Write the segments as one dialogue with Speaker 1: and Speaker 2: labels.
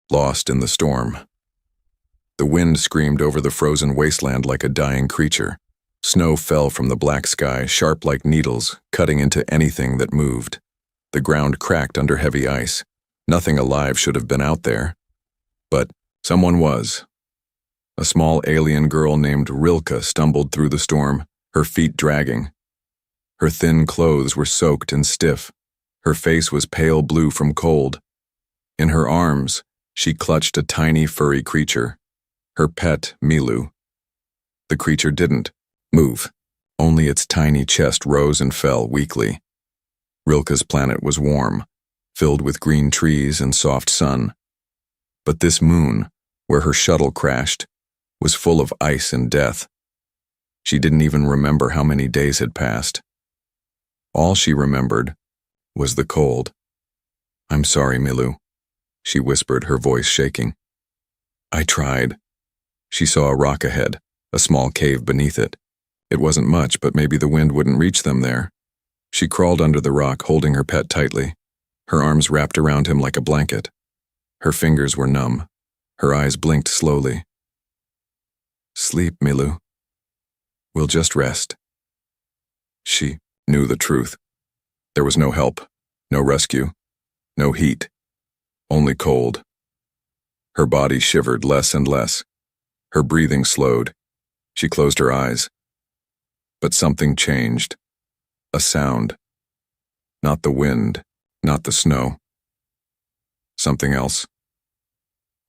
Speaker 1: lost in the storm. The wind screamed over the frozen wasteland like a dying creature. Snow fell from the black sky, sharp like needles, cutting into anything that moved. The ground cracked under heavy ice. Nothing alive should have been out there. But someone was. A small alien girl named Rilke stumbled through the storm, her feet dragging. Her thin clothes were soaked and stiff. Her face was pale blue from cold. In her arms, she clutched a tiny furry creature, her pet, Milu. The creature didn't move. Only its tiny chest rose and fell weakly. Rilke's planet was warm, filled with green trees and soft sun. But this moon, where her shuttle crashed, was full of ice and death. She didn't even remember how many days had passed. All she remembered was the cold. "I'm sorry, Milu," she whispered, her voice shaking. "I tried." She saw a rock ahead, a small cave beneath it. It wasn't much, but maybe the wind wouldn't reach them there. She crawled under the rock, holding her pet tightly, her arms wrapped around him like a blanket. Her fingers were numb. Her eyes blinked slowly. "Sleep, Milu. We'll just rest." She knew the truth. There was no help, no rescue, no heat, only cold. Her body shivered less and less. Her breathing slowed. She closed her eyes. But something changed. A sound. Not the wind, not the snow. Something else.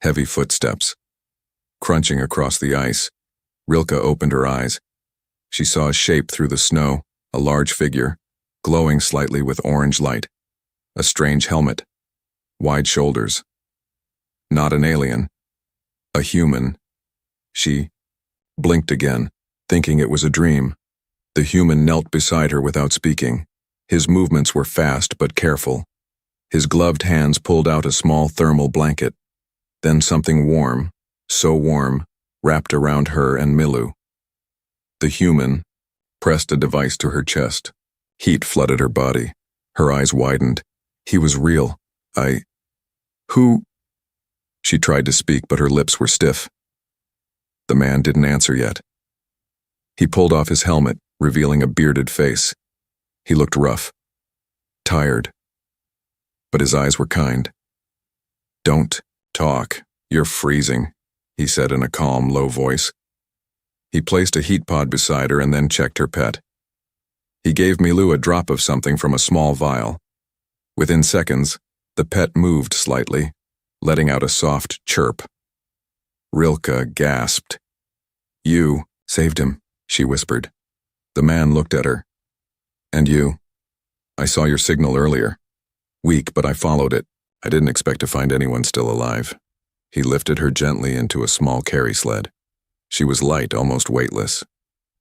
Speaker 1: Heavy footsteps. Crunching across the ice, Rilke opened her eyes. She saw a shape through the snow, a large figure, glowing slightly with orange light. A strange helmet. Wide shoulders. Not an alien. A human. She blinked again, thinking it was a dream. The human knelt beside her without speaking. His movements were fast but careful. His gloved hands pulled out a small thermal blanket. Then something warm, so warm, wrapped around her and Milu. The human pressed a device to her chest. Heat flooded her body. Her eyes widened. He was real. Who? She tried to speak, but her lips were stiff. The man didn't answer yet. He pulled off his helmet, revealing a bearded face. He looked rough, tired, but his eyes were kind. "Don't talk. You're freezing," he said in a calm, low voice. He placed a heat pod beside her and then checked her pet. He gave Milu a drop of something from a small vial. Within seconds, the pet moved slightly, letting out a soft chirp. Rilke gasped. "You saved him," she whispered. The man looked at her. "And you? I saw your signal earlier. Weak, but I followed it. I didn't expect to find anyone still alive." He lifted her gently into a small carry sled. She was light, almost weightless.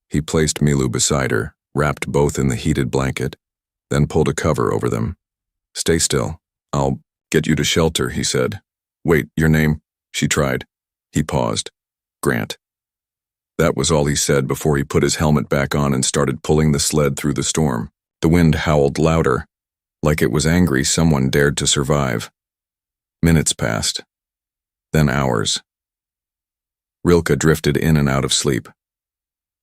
Speaker 1: He placed Milu beside her, wrapped both in the heated blanket, then pulled a cover over them. "Stay still. I'll get you to shelter," he said. "Wait, your name?" She tried. He paused. "Grant." That was all he said before he put his helmet back on and started pulling the sled through the storm. The wind howled louder. Like it was angry someone dared to survive. Minutes passed. Then hours. Rilke drifted in and out of sleep.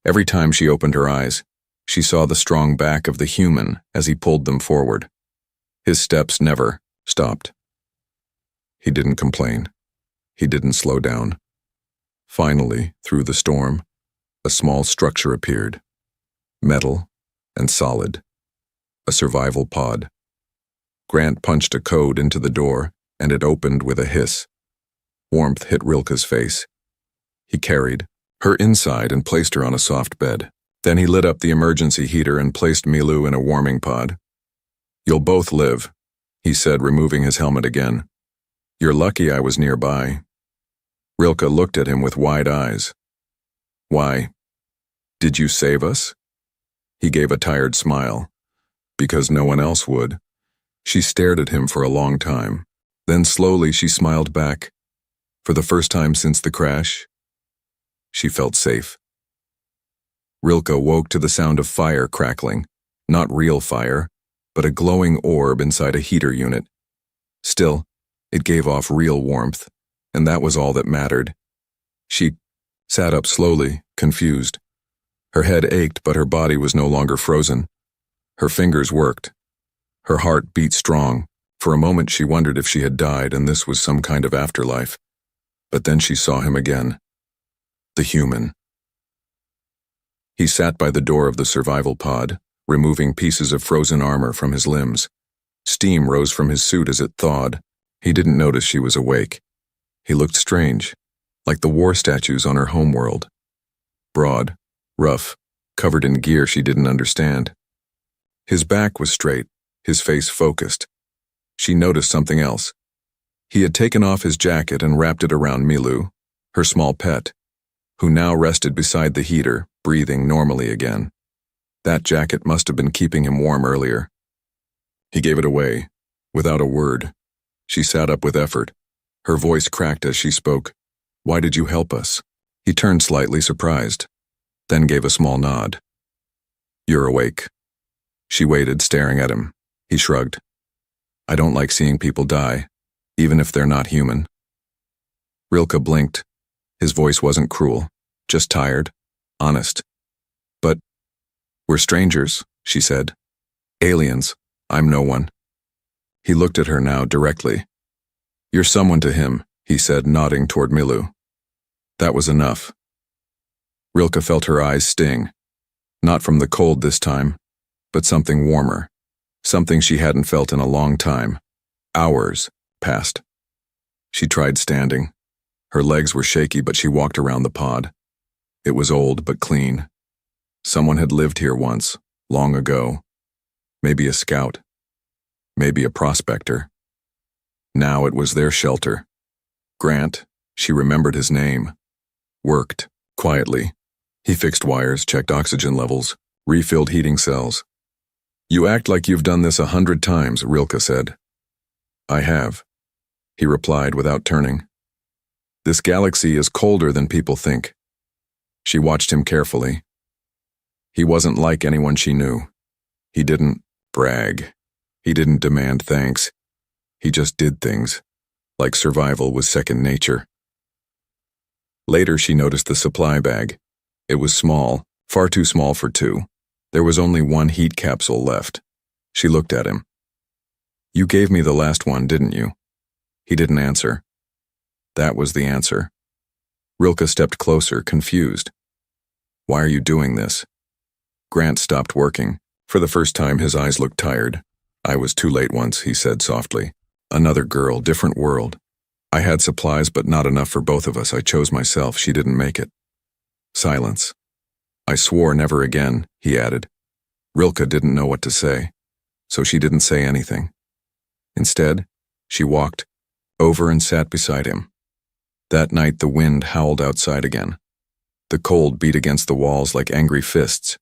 Speaker 1: Every time she opened her eyes, she saw the strong back of the human as he pulled them forward. His steps never stopped. He didn't complain. He didn't slow down. Finally, through the storm, a small structure appeared. Metal and solid. A survival pod. Grant punched a code into the door, and it opened with a hiss. Warmth hit Rilke's face. He carried her inside and placed her on a soft bed. Then he lit up the emergency heater and placed Milu in a warming pod. "You'll both live," he said, removing his helmet again. "You're lucky I was nearby." Rilke looked at him with wide eyes. "Why? Did you save us?" He gave a tired smile. "Because no one else would." She stared at him for a long time. Then slowly she smiled back. For the first time since the crash, she felt safe. Rilke woke to the sound of fire crackling. Not real fire, but a glowing orb inside a heater unit. Still, it gave off real warmth, and that was all that mattered. She sat up slowly, confused. Her head ached, but her body was no longer frozen. Her fingers worked. Her heart beat strong. For a moment she wondered if she had died and this was some kind of afterlife. But then she saw him again. The human. He sat by the door of the survival pod, removing pieces of frozen armor from his limbs. Steam rose from his suit as it thawed. He didn't notice she was awake. He looked strange, like the war statues on her homeworld. Broad, rough, covered in gear she didn't understand. His back was straight, his face focused. She noticed something else. He had taken off his jacket and wrapped it around Milu, her small pet, who now rested beside the heater, breathing normally again. That jacket must have been keeping him warm earlier. He gave it away, without a word. She sat up with effort. Her voice cracked as she spoke. "Why did you help us?" He turned slightly surprised, then gave a small nod. "You're awake." She waited, staring at him. He shrugged. "I don't like seeing people die, even if they're not human." Rilke blinked. His voice wasn't cruel, just tired, honest. "But we're strangers," she said. "Aliens. I'm no one." He looked at her now directly. "You're someone to him," he said, nodding toward Milu. That was enough. Rilke felt her eyes sting. Not from the cold this time, but something warmer. Something she hadn't felt in a long time. Hours passed. She tried standing. Her legs were shaky, but she walked around the pod. It was old but clean. Someone had lived here once, long ago. Maybe a scout. Maybe a prospector. Now it was their shelter. Grant, she remembered his name. Worked, quietly. He fixed wires, checked oxygen levels, refilled heating cells. "You act like you've done this 100 times, Rilke said. "I have," he replied without turning. "This galaxy is colder than people think." She watched him carefully. He wasn't like anyone she knew. He didn't brag. He didn't demand thanks. He just did things, like survival was second nature. Later she noticed the supply bag. It was small, far too small for two. There was only one heat capsule left. She looked at him. "You gave me the last one, didn't you?" He didn't answer. That was the answer. Rilke stepped closer, confused. "Why are you doing this?" Grant stopped working. For the first time, his eyes looked tired. "I was too late once," he said softly. "Another girl, different world. I had supplies, but not enough for both of us. I chose myself. She didn't make it." Silence. "I swore never again," he added. Rilke didn't know what to say, so she didn't say anything. Instead, she walked over and sat beside him. That night the wind howled outside again. The cold beat against the walls like angry fists.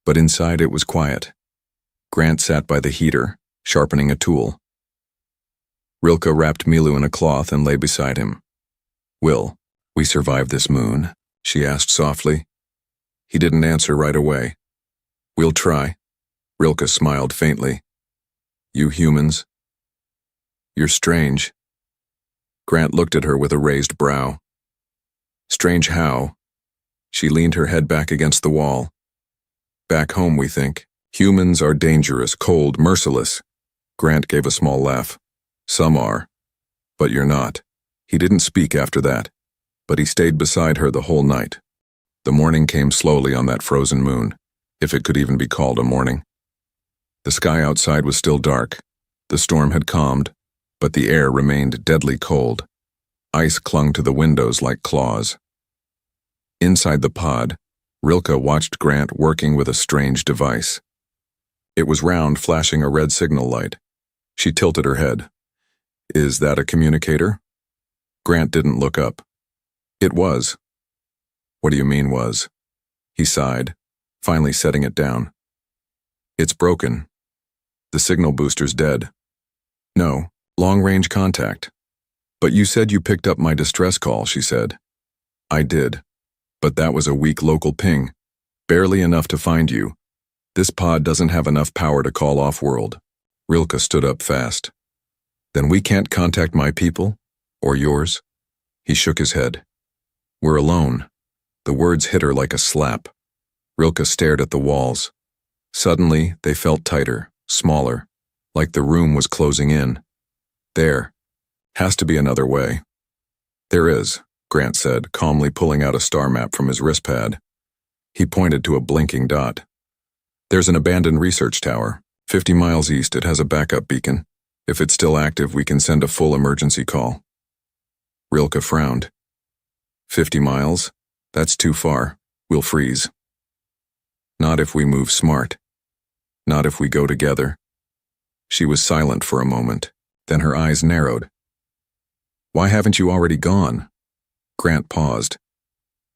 Speaker 1: But inside it was quiet. Grant sat by the heater, sharpening a tool. Rilke wrapped Milu in a cloth and lay beside him. "Will we survive this moon?" she asked softly. He didn't answer right away. "We'll try." Rilke smiled faintly. "You humans? You're strange." Grant looked at her with a raised brow. "Strange how?" She leaned her head back against the wall. "Back home, we think. Humans are dangerous, cold, merciless." Grant gave a small laugh. "Some are. But you're not." He didn't speak after that, but he stayed beside her the whole night. The morning came slowly on that frozen moon, if it could even be called a morning. The sky outside was still dark. The storm had calmed, but the air remained deadly cold. Ice clung to the windows like claws. Inside the pod, Rilke watched Grant working with a strange device. It was round, flashing a red signal light. She tilted her head. "Is that a communicator?" Grant didn't look up. "It was." "What do you mean was?" He sighed, finally setting it down. "It's broken. The signal booster's dead." "No, long-range contact." "But you said you picked up my distress call," she said. "I did. But that was a weak local ping. Barely enough to find you. This pod doesn't have enough power to call off-world." Rilke stood up fast. "Then we can't contact my people? Or yours?" He shook his head. We're alone. The words hit her like a slap. Rilke stared at the walls. Suddenly, they felt tighter, smaller, like the room was closing in. There. Has to be another way. There is, Grant said, calmly pulling out a star map from his wrist pad. He pointed to a blinking dot. There's an abandoned research tower. 50 miles east, it has a backup beacon. If it's still active, we can send a full emergency call. Rilke frowned. 50 miles? That's too far. We'll freeze. Not if we move smart. Not if we go together. She was silent for a moment, then her eyes narrowed. Why haven't you already gone? Grant paused.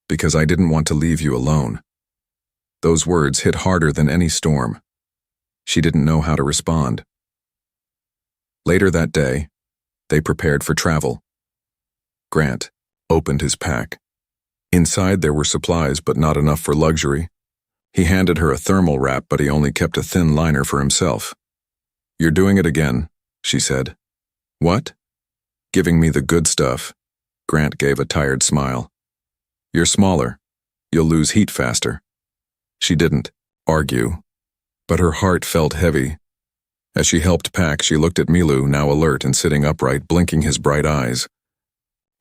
Speaker 1: Because I didn't want to leave you alone. Those words hit harder than any storm. She didn't know how to respond. Later that day, they prepared for travel. Grant opened his pack. Inside there were supplies, but not enough for luxury. He handed her a thermal wrap, but he only kept a thin liner for himself. You're doing it again, she said. What? Giving me the good stuff. Grant gave a tired smile. You're smaller. You'll lose heat faster. She didn't argue, but her heart felt heavy. As she helped pack, she looked at Milu, now alert and sitting upright, blinking his bright eyes.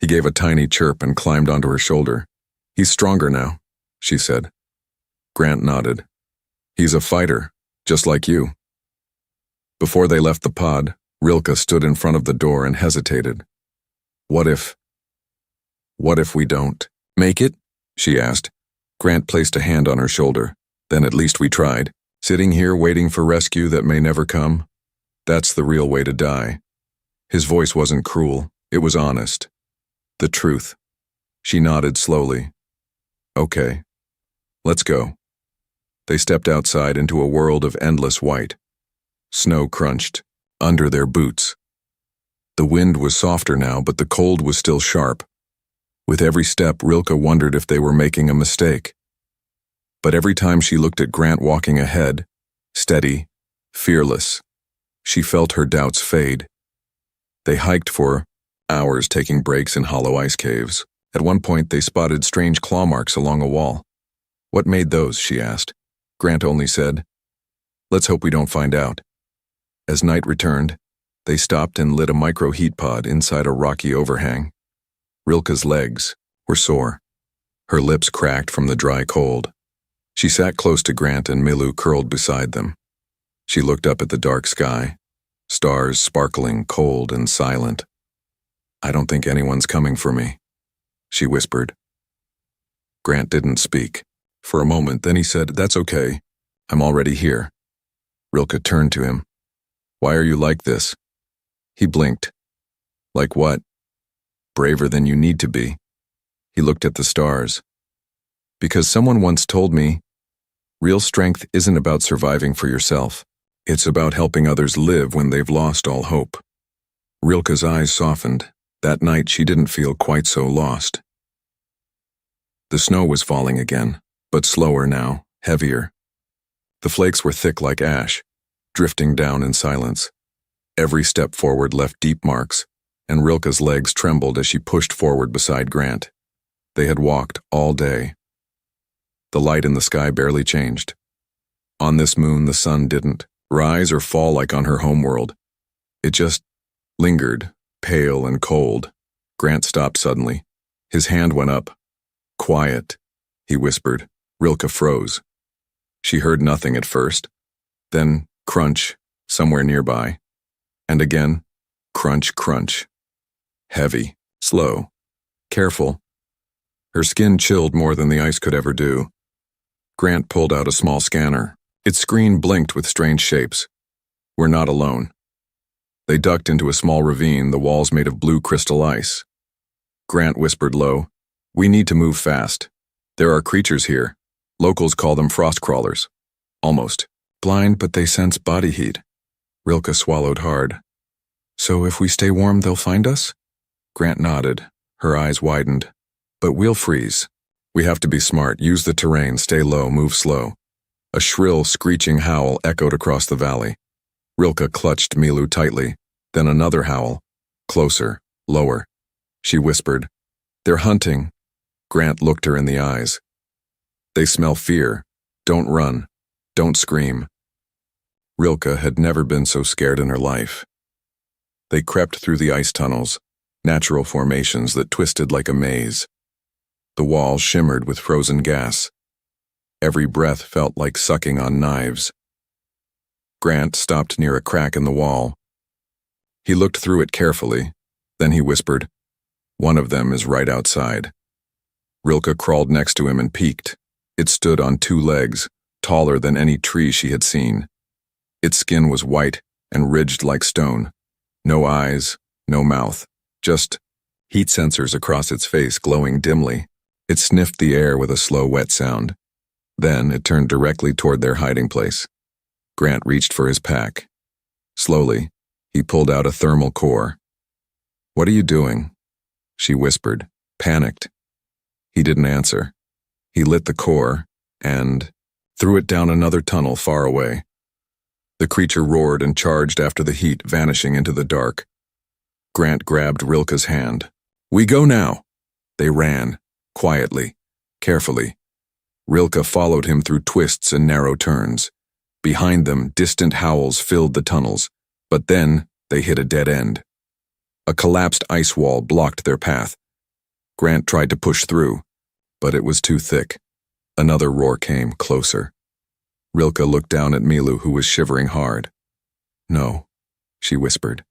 Speaker 1: He gave a tiny chirp and climbed onto her shoulder. He's stronger now, she said. Grant nodded. He's a fighter, just like you. Before they left the pod, Rilke stood in front of the door and hesitated. What if we don't make it? She asked. Grant placed a hand on her shoulder. Then at least we tried. Sitting here waiting for rescue that may never come? That's the real way to die. His voice wasn't cruel, it was honest. The truth. She nodded slowly. Okay. Let's go. They stepped outside into a world of endless white. Snow crunched under their boots. The wind was softer now, but the cold was still sharp. With every step, Rilke wondered if they were making a mistake. But every time she looked at Grant walking ahead, steady, fearless, she felt her doubts fade. They hiked for hours, taking breaks in hollow ice caves. At one point, they spotted strange claw marks along a wall. What made those? She asked. Grant only said, Let's hope we don't find out. As night returned, they stopped and lit a micro heat pod inside a rocky overhang. Rilke's legs were sore. Her lips cracked from the dry cold. She sat close to Grant and Milu curled beside them. She looked up at the dark sky, stars sparkling, cold and silent. I don't think anyone's coming for me, she whispered. Grant didn't speak. For a moment, then he said, That's okay. I'm already here. Rilke turned to him. Why are you like this? He blinked. Like what? Braver than you need to be. He looked at the stars. Because someone once told me, real strength isn't about surviving for yourself. It's about helping others live when they've lost all hope. Rilke's eyes softened. That night she didn't feel quite so lost. The snow was falling again, but slower now, heavier. The flakes were thick like ash, drifting down in silence. Every step forward left deep marks, and Rilke's legs trembled as she pushed forward beside Grant. They had walked all day. The light in the sky barely changed. On this moon, the sun didn't rise or fall like on her homeworld. It just lingered, pale and cold. Grant stopped suddenly. His hand went up. Quiet, he whispered. Rilke froze. She heard nothing at first. Then crunch, somewhere nearby. And again, crunch, crunch. Heavy, slow, careful. Her skin chilled more than the ice could ever do. Grant pulled out a small scanner. Its screen blinked with strange shapes. We're not alone. They ducked into a small ravine, the walls made of blue crystal ice. Grant whispered low, We need to move fast. There are creatures here. Locals call them frost crawlers. Almost. Blind, but they sense body heat. Rilke swallowed hard. So if we stay warm, they'll find us? Grant nodded. Her eyes widened. But we'll freeze. We have to be smart, use the terrain, stay low, move slow. A shrill, screeching howl echoed across the valley. Rilke clutched Milu tightly, then another howl. Closer, lower. She whispered, They're hunting. Grant looked her in the eyes. They smell fear. Don't run. Don't scream. Rilke had never been so scared in her life. They crept through the ice tunnels, natural formations that twisted like a maze. The walls shimmered with frozen gas. Every breath felt like sucking on knives. Grant stopped near a crack in the wall. He looked through it carefully. Then he whispered, "One of them is right outside." Rilke crawled next to him and peeked. It stood on two legs, taller than any tree she had seen. Its skin was white and ridged like stone. No eyes, no mouth, just heat sensors across its face glowing dimly. It sniffed the air with a slow, wet sound. Then it turned directly toward their hiding place. Grant reached for his pack. Slowly, he pulled out a thermal core. "What are you doing?" she whispered, panicked. He didn't answer. He lit the core and threw it down another tunnel far away. The creature roared and charged after the heat, vanishing into the dark. Grant grabbed Rilke's hand. "We go now." They ran, quietly, carefully. Rilke followed him through twists and narrow turns. Behind them, distant howls filled the tunnels, but then they hit a dead end. A collapsed ice wall blocked their path. Grant tried to push through, but it was too thick. Another roar came, closer. Rilke looked down at Milu, who was shivering hard. "No," she whispered.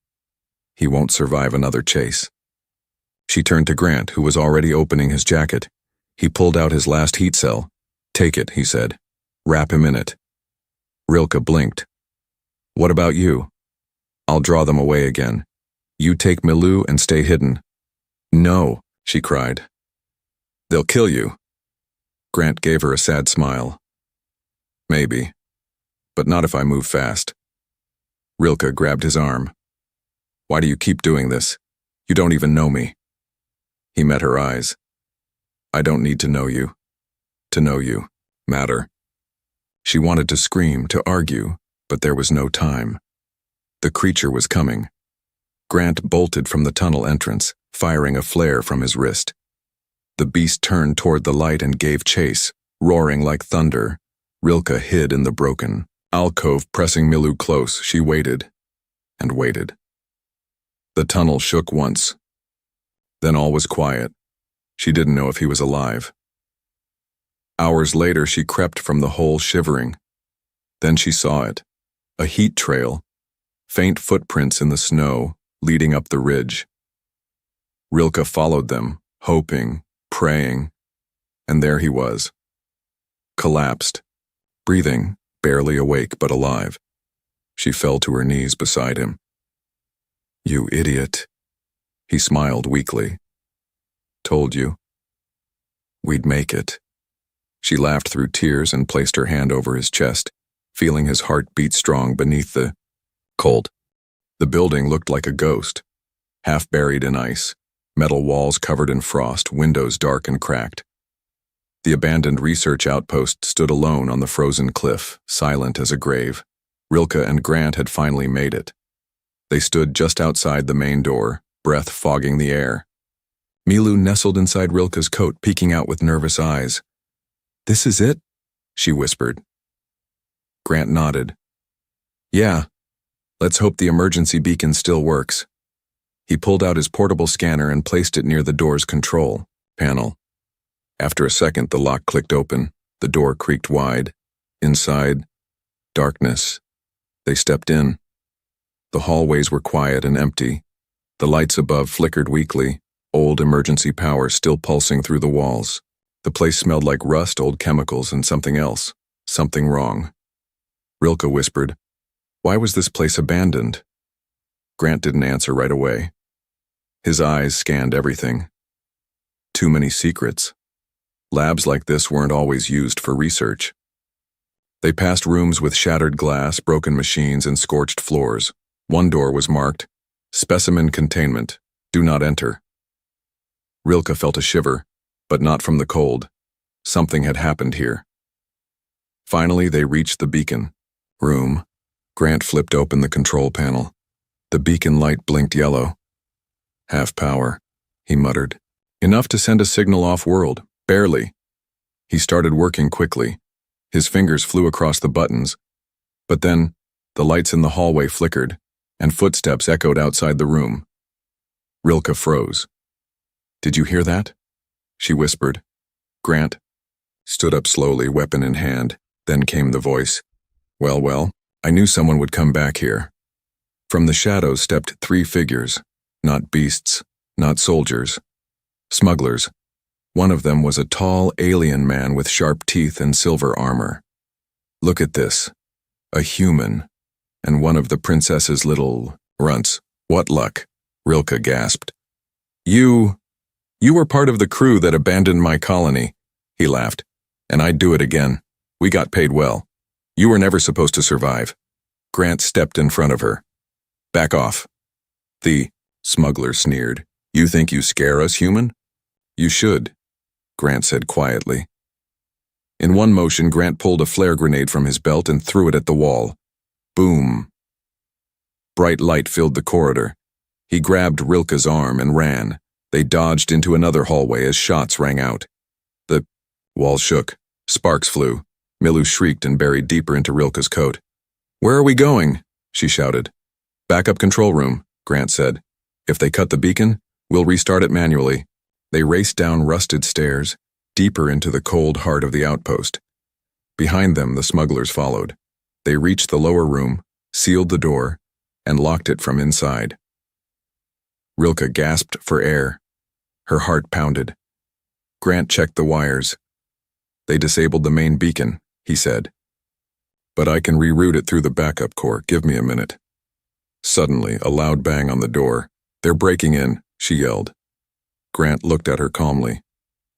Speaker 1: "He won't survive another chase." She turned to Grant, who was already opening his jacket. He pulled out his last heat cell. "Take it," he said. "Wrap him in it." Rilke blinked. "What about you?" "I'll draw them away again. You take Milu and stay hidden." "No," she cried. "They'll kill you." Grant gave her a sad smile. "Maybe, but not if I move fast." Rilke grabbed his arm. "Why do you keep doing this? You don't even know me." He met her eyes. "I don't need to know you. To know you matter." She wanted to scream, to argue, but there was no time. The creature was coming. Grant bolted from the tunnel entrance, firing a flare from his wrist. The beast turned toward the light and gave chase, roaring like thunder. Rilke hid in the broken alcove, pressing Milu close. She waited and waited. The tunnel shook once. Then all was quiet. She didn't know if he was alive. Hours later, she crept from the hole shivering. Then she saw it, a heat trail, faint footprints in the snow leading up the ridge. Rilke followed them, hoping, praying, and there he was, collapsed, breathing, barely awake but alive. She fell to her knees beside him. "You idiot," he smiled weakly. "Told you. We'd make it." She laughed through tears and placed her hand over his chest, feeling his heart beat strong beneath the cold. The building looked like a ghost, half buried in ice, metal walls covered in frost, windows dark and cracked. The abandoned research outpost stood alone on the frozen cliff, silent as a grave. Rilke and Grant had finally made it. They stood just outside the main door, breath fogging the air. Milu nestled inside Rilke's coat, peeking out with nervous eyes. "This is it?" she whispered. Grant nodded. "Yeah, let's hope the emergency beacon still works." He pulled out his portable scanner and placed it near the door's control panel. After a second, the lock clicked open. The door creaked wide. Inside, darkness. They stepped in. The hallways were quiet and empty. The lights above flickered weakly, old emergency power still pulsing through the walls. The place smelled like rust, old chemicals, and something else. Something wrong. Rilke whispered, "Why was this place abandoned?" Grant didn't answer right away. His eyes scanned everything. Too many secrets. Labs like this weren't always used for research. They passed rooms with shattered glass, broken machines, and scorched floors. One door was marked, "Specimen Containment. Do not enter." Rilke felt a shiver, but not from the cold. Something had happened here. Finally, they reached the beacon room. Grant flipped open the control panel. The beacon light blinked yellow. "Half power," he muttered. Enough to send a signal off-world, barely. He started working quickly. His fingers flew across the buttons. But then, the lights in the hallway flickered, and footsteps echoed outside the room. Rilke froze. "Did you hear that?" she whispered. Grant stood up slowly, weapon in hand. Then came the voice. Well, I knew someone would come back here." From the shadows stepped 3 figures, not beasts, not soldiers. Smugglers. One of them was a tall alien man with sharp teeth and silver armor. "Look at this. A human. And one of the princess's little runts. What luck," Rilke gasped. You were part of the crew that abandoned my colony," he laughed. "And I'd do it again. We got paid well. You were never supposed to survive." Grant stepped in front of her. "Back off." The smuggler sneered. "You think you scare us, human?" "You should," Grant said quietly. In one motion, Grant pulled a flare grenade from his belt and threw it at the wall. Boom. Bright light filled the corridor. He grabbed Rilke's arm and ran. They dodged into another hallway as shots rang out. The wall shook. Sparks flew. Milou shrieked and buried deeper into Rilke's coat. "Where are we going?" she shouted. "Backup control room," Grant said. "If they cut the beacon, we'll restart it manually." They raced down rusted stairs, deeper into the cold heart of the outpost. Behind them, the smugglers followed. They reached the lower room, sealed the door, and locked it from inside. Rilke gasped for air. Her heart pounded. Grant checked the wires. "They disabled the main beacon," he said. "But I can reroute it through the backup core. Give me a minute." Suddenly, a loud bang on the door. "They're breaking in," she yelled. Grant looked at her calmly.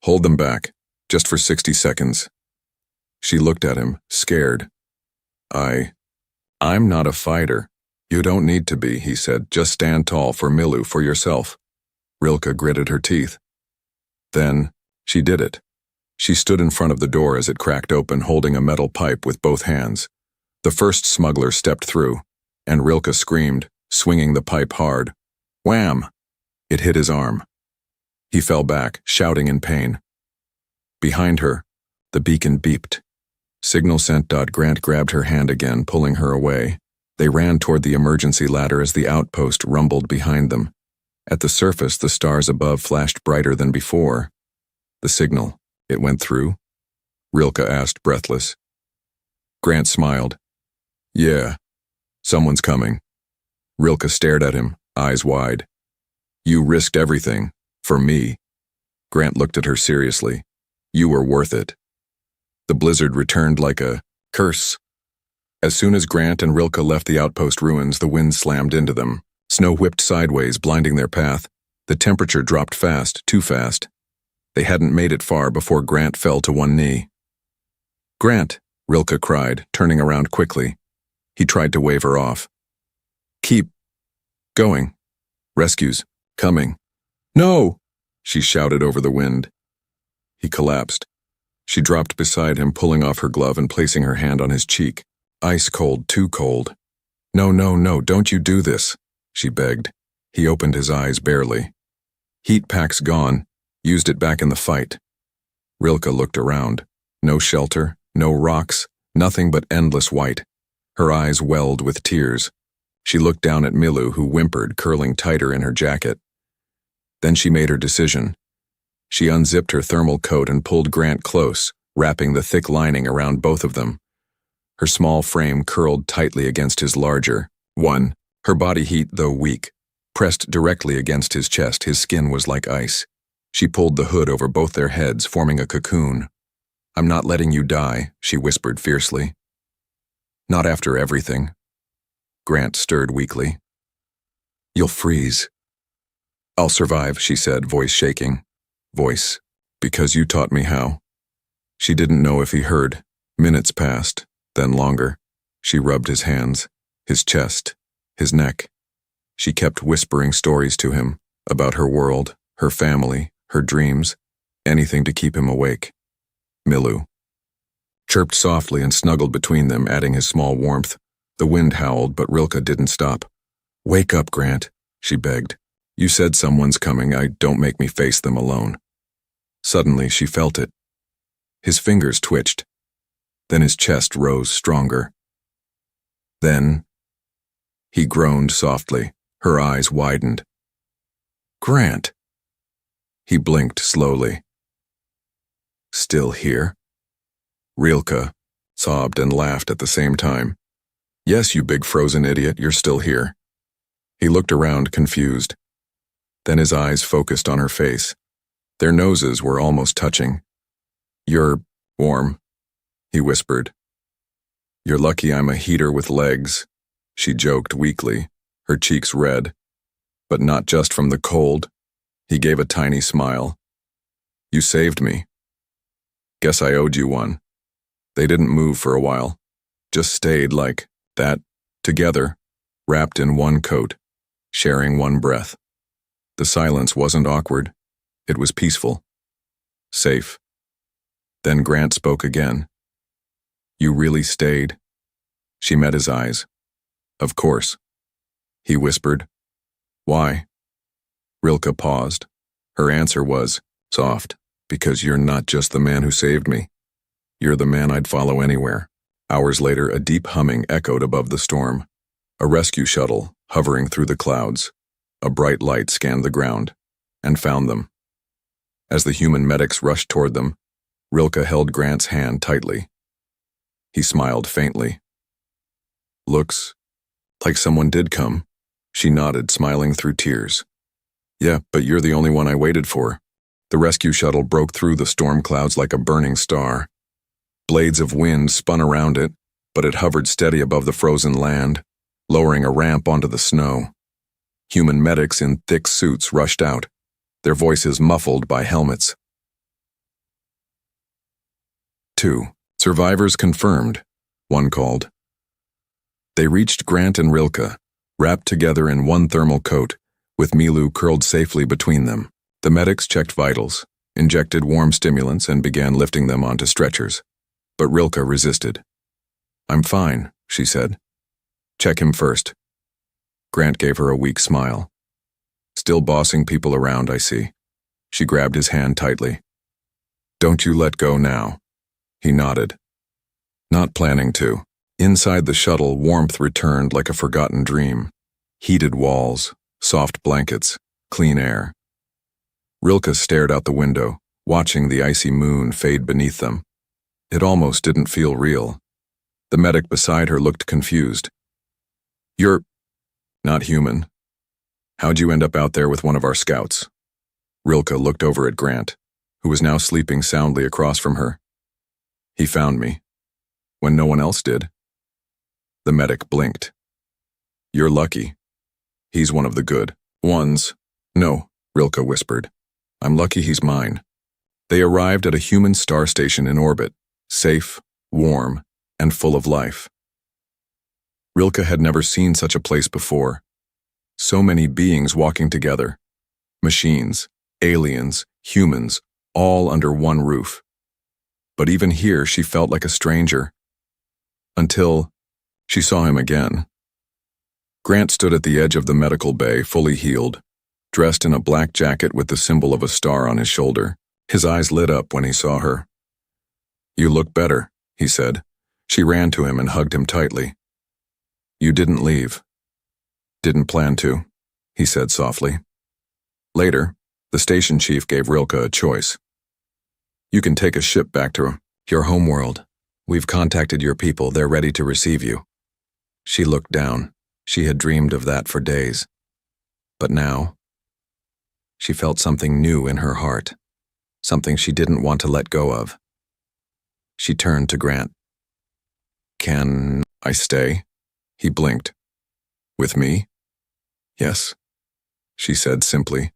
Speaker 1: "Hold them back, just for 60 seconds. She looked at him, scared. I'm not a fighter." "You don't need to be," he said. "Just stand tall for Milou, for yourself." Rilke gritted her teeth. Then, she did it. She stood in front of the door as it cracked open, holding a metal pipe with both hands. The first smuggler stepped through, and Rilke screamed, swinging the pipe hard. Wham! It hit his arm. He fell back, shouting in pain. Behind her, the beacon beeped. Signal sent. Grant grabbed her hand again, pulling her away. They ran toward the emergency ladder as the outpost rumbled behind them. At the surface, the stars above flashed brighter than before. The signal, it went through? Rilke asked, breathless. Grant smiled. "Yeah, someone's coming." Rilke stared at him, eyes wide. "You risked everything, for me." Grant looked at her seriously. "You were worth it." The blizzard returned like a curse. As soon as Grant and Rilke left the outpost ruins, the wind slammed into them. Snow whipped sideways, blinding their path. The temperature dropped fast, too fast. They hadn't made it far before Grant fell to one knee. "Grant," Rilke cried, turning around quickly. He tried to wave her off. "Keep going. Rescue's coming." "No!" she shouted over the wind. He collapsed. She dropped beside him, pulling off her glove and placing her hand on his cheek. Ice cold, too cold. No, don't you do this," she begged. He opened his eyes barely. "Heat pack's gone. Used it back in the fight." Rilke looked around. No shelter, no rocks, nothing but endless white. Her eyes welled with tears. She looked down at Milou, who whimpered, curling tighter in her jacket. Then she made her decision. She unzipped her thermal coat and pulled Grant close, wrapping the thick lining around both of them. Her small frame curled tightly against his larger one. Her body heat, though weak, pressed directly against his chest. His skin was like ice. She pulled the hood over both their heads, forming a cocoon. "I'm not letting you die," she whispered fiercely. "Not after everything." Grant stirred weakly. "You'll freeze." "I'll survive," she said, voice shaking. "Voice, because you taught me how." She didn't know if he heard. Minutes passed, then longer. She rubbed his hands, his chest, his neck. She kept whispering stories to him about her world, her family, her dreams, anything to keep him awake. Milou chirped softly and snuggled between them, adding his small warmth. The wind howled, but Rilke didn't stop. "Wake up, Grant," she begged. You said someone's coming. Don't make me face them alone. Suddenly, she felt it. His fingers twitched. Then his chest rose stronger. Then, he groaned softly. Her eyes widened. Grant. He blinked slowly. Still here? Rilke sobbed and laughed at the same time. Yes, you big frozen idiot, you're still here. He looked around, confused. Then his eyes focused on her face. Their noses were almost touching. You're warm, he whispered. You're lucky I'm a heater with legs, she joked weakly, her cheeks red. But not just from the cold. He gave a tiny smile. You saved me. Guess I owed you one. They didn't move for a while. Just stayed like that, together, wrapped in one coat, sharing one breath. The silence wasn't awkward. It was peaceful. Safe. Then Grant spoke again. You really stayed? She met his eyes. Of course. He whispered. Why? Rilke paused. Her answer was soft, because you're not just the man who saved me. You're the man I'd follow anywhere. Hours later, a deep humming echoed above the storm. A rescue shuttle, hovering through the clouds. A bright light scanned the ground, and found them. As the human medics rushed toward them, Rilke held Grant's hand tightly. He smiled faintly. Looks like someone did come. She nodded, smiling through tears. Yeah, but you're the only one I waited for. The rescue shuttle broke through the storm clouds like a burning star. Blades of wind spun around it, but it hovered steady above the frozen land, lowering a ramp onto the snow. Human medics in thick suits rushed out, their voices muffled by helmets. 2. Survivors confirmed, one called. They reached Grant and Rilke, wrapped together in one thermal coat, with Milu curled safely between them. The medics checked vitals, injected warm stimulants, and began lifting them onto stretchers. But Rilke resisted. I'm fine, she said. Check him first. Grant gave her a weak smile. Still bossing people around, I see. She grabbed his hand tightly. Don't you let go now. He nodded. Not planning to. Inside the shuttle, warmth returned like a forgotten dream. Heated walls, soft blankets, clean air. Rilke stared out the window, watching the icy moon fade beneath them. It almost didn't feel real. The medic beside her looked confused. You're not human. How'd you end up out there with one of our scouts? Rilke looked over at Grant, who was now sleeping soundly across from her. He found me, when no one else did. The medic blinked. You're lucky. He's one of the good ones. No, Rilke whispered. I'm lucky he's mine. They arrived at a human star station in orbit, safe, warm, and full of life. Rilke had never seen such a place before. So many beings walking together. Machines, aliens, humans, all under one roof. But even here she felt like a stranger. Until she saw him again. Grant stood at the edge of the medical bay, fully healed, dressed in a black jacket with the symbol of a star on his shoulder. His eyes lit up when he saw her. You look better, he said. She ran to him and hugged him tightly. You didn't leave. Didn't plan to, he said softly. Later, the station chief gave Rilke a choice. You can take a ship back to your homeworld. We've contacted your people. They're ready to receive you. She looked down. She had dreamed of that for days. But now, she felt something new in her heart, something she didn't want to let go of. She turned to Grant. Can I stay? He blinked. With me? Yes, she said simply.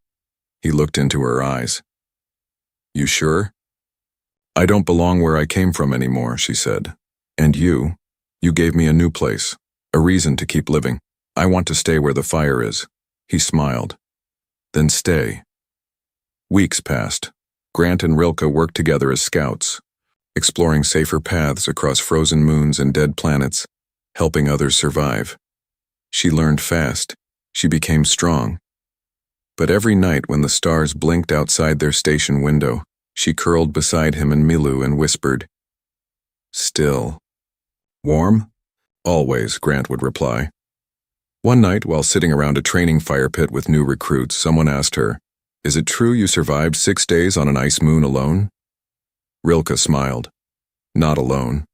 Speaker 1: He looked into her eyes. You sure? I don't belong where I came from anymore, she said. And you gave me a new place, a reason to keep living. I want to stay where the fire is. He smiled. Then stay. Weeks passed. Grant and Rilke worked together as scouts, exploring safer paths across frozen moons and dead planets, helping others survive. She learned fast. She became strong. But every night when the stars blinked outside their station window, she curled beside him and Milu and whispered, "Still." "Warm?" "Always," Grant would reply. One night, while sitting around a training fire pit with new recruits, someone asked her, "Is it true you survived 6 days on an ice moon alone?" Rilke smiled. "Not alone."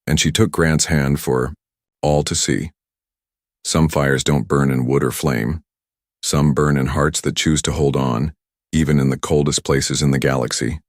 Speaker 1: And she took Grant's hand for all to see. Some fires don't burn in wood or flame. Some burn in hearts that choose to hold on, even in the coldest places in the galaxy.